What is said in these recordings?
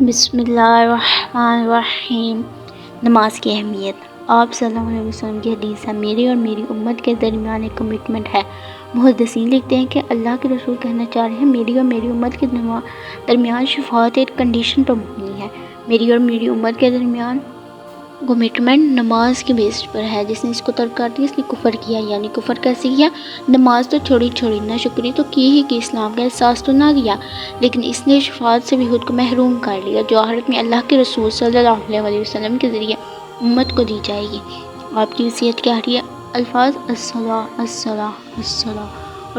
بسم اللہ الرحمن الرحیم۔ نماز کی اہمیت۔ آپ صلی اللہ علیہ وسلم کی حدیث ہے، میری اور میری امت کے درمیان ایک کمٹمنٹ ہے۔ محدثین لکھتے ہیں کہ اللہ کے رسول کہنا چاہ رہے ہیں، میری اور میری امت کے درمیان شفاعت ایک کنڈیشن پر مبنی ہے۔ میری اور میری امت کے درمیان کمٹمنٹ نماز کے بیس پر ہے۔ جس نے اس کو ترک کر دیا اس نے کفر کیا۔ یعنی کفر کیسے کیا؟ نماز تو چھوڑی نہ شکری تو کی ہی کہ اسلام کا احساس تو نہ کیا، لیکن اس نے شفاعت سے بھی خود کو محروم کر لیا، جو آخرت میں اللہ کے رسول صلی اللہ علیہ وسلم کے ذریعے امت کو دی جائے گی۔ آپ کی وصیت کیا ہے؟ الفاظ الصلاۃ الصلاۃ الصلاۃ،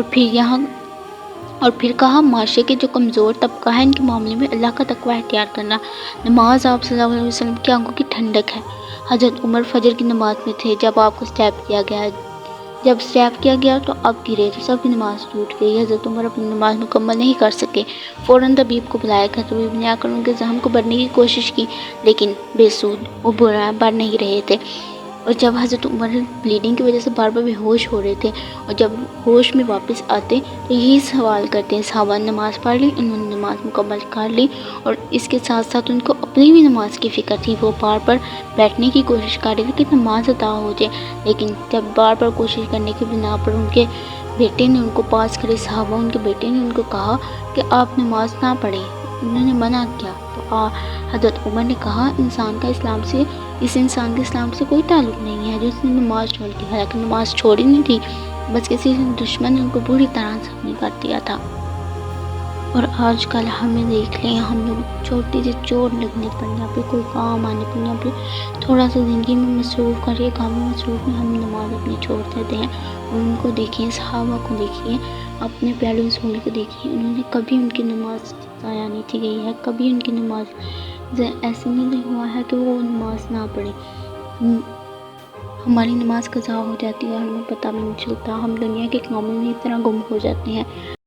اور پھر کہا معاشرے کے جو کمزور طبقہ ہے ان کے معاملے میں اللہ کا تقوی اختیار کرنا۔ نماز آپ صلی اللہ علیہ وسلم کی آنکھوں کی ٹھنڈک ہے۔ حضرت عمر فجر کی نماز میں تھے جب آپ کو سٹیپ کیا گیا تو آپ گرے تو سب کی نماز ٹوٹ گئی۔ حضرت عمر اپنی نماز مکمل نہیں کر سکے، فوراً طبیب کو بلایا گیا۔ طبیب نے آ کر ان کے زخم کو بھرنے کی کوشش کی لیکن بے سود، وہ بڑھ نہیں رہے تھے۔ اور جب حضرت عمر بلیڈنگ کی وجہ سے بار بار بے ہوش ہو رہے تھے اور جب ہوش میں واپس آتے تو یہی سوال کرتے ہیں، صحابہ نے نماز پڑھ لی؟ انہوں نے نماز مکمل کر لی، اور اس کے ساتھ ساتھ ان کو اپنی بھی نماز کی فکر تھی۔ وہ بار بار بیٹھنے کی کوشش کر رہے تھے کہ نماز ادا ہو جائے، لیکن جب بار بار کوشش کرنے کی بنا پر ان کے بیٹے نے ان کو پاس کرے صحابہ، ان کے بیٹے نے ان کو کہا کہ آپ نماز نہ پڑھیں، انہوں نے منع کیا تو حضرت عمر نے کہا اس انسان کے اسلام سے کوئی تعلق نہیں ہے جو اس نے نماز چھوڑ دی۔ حالانکہ نماز چھوڑی نہیں تھی، بس کسی دشمن نے ان کو بری طرح زخمی کر دیا تھا۔ اور آج کل ہمیں دیکھ لیں، ہم لوگ چھوٹی سی چوٹ لگنے پر یا پھر کوئی کام آنے پر یا پھر تھوڑا سا زندگی میں مصروف کر رہے کام میں مصروف میں ہم نماز اپنی چھوڑ دیتے ہیں۔ ان کو دیکھیے، صحابہ کو دیکھیے، اپنے پیارے رسول کو دیکھیے، انہوں نے کبھی ان کی نماز ضائع نہیں کی گئی ہے، کبھی ان کی نماز ایسے نہیں ہوا ہے کہ وہ نماز نہ پڑھیں۔ ہماری نماز قضا ہو جاتی ہے اور ہمیں پتہ بھی نہیں چلتا، ہم دنیا کے کاموں میں اس طرح گم ہو جاتے ہیں۔